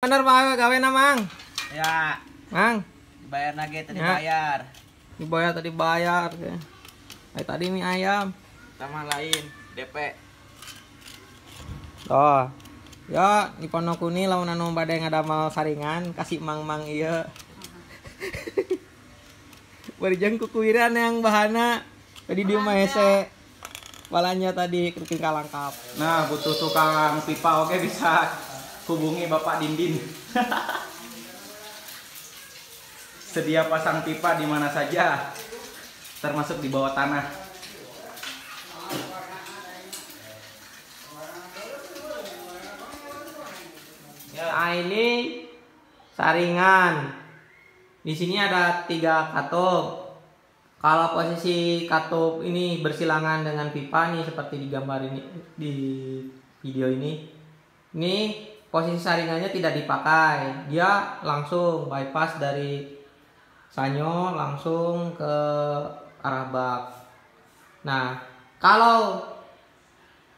Bener Pak, gawe na Mang. Ya, Mang, bayar lagi tadi Ya. bayar. dibayar tadi bayar. Ay, tadi mie ayam. Sama lain DP. Oh. Ya, di Ponokuni lamun anu bade ngadamel saringan kasih mang-mang ieu. Bari jeung kukuiran yang bahana. Tadi dia mah hese. Balanya tadi kuking kalangkap. Nah, butuh tukang pipa oke bisa hubungi Bapak Dindin. Sedia pasang pipa di mana saja, termasuk di bawah tanah. Nah, ini saringan. Di sini ada 3 katup. Kalau posisi katup ini bersilangan dengan pipa nih seperti di gambar ini di video ini. Ini posisi saringannya tidak dipakai. Dia langsung bypass dari sanyo langsung ke arah bak. Nah, kalau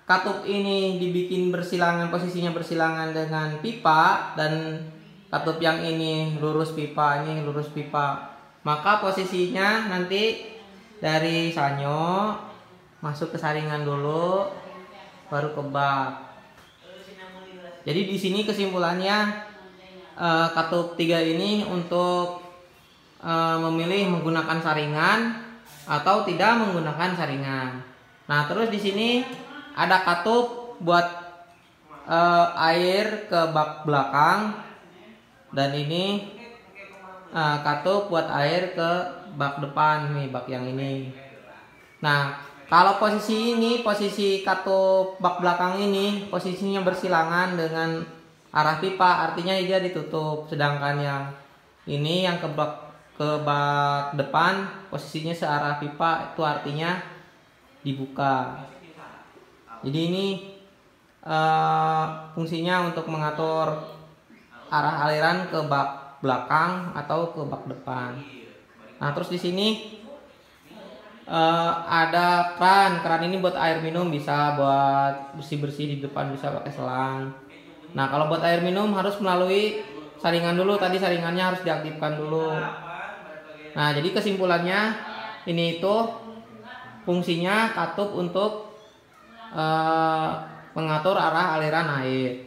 katup ini dibikin bersilangan, posisinya bersilangan dengan pipa, dan katup yang ini lurus pipa, ini lurus pipa, maka posisinya nanti dari sanyo masuk ke saringan dulu, baru ke bak. Jadi di sini kesimpulannya katup 3 ini untuk memilih menggunakan saringan atau tidak menggunakan saringan. Nah, terus di sini ada katup buat air ke bak belakang, dan ini katup buat air ke bak depan nih, bak yang ini. Nah, kalau posisi ini, posisi katup bak belakang ini posisinya bersilangan dengan arah pipa, artinya dia ditutup. Sedangkan yang ini yang ke bak depan posisinya searah pipa, itu artinya dibuka. Jadi ini fungsinya untuk mengatur arah aliran ke bak belakang atau ke bak depan. Nah, terus di sini ada keran ini buat air minum, bisa buat bersih-bersih di depan, bisa pakai selang. Nah, kalau buat air minum harus melalui saringan dulu, tadi saringannya harus diaktifkan dulu. Nah, jadi kesimpulannya ini itu fungsinya katup untuk mengatur arah aliran air.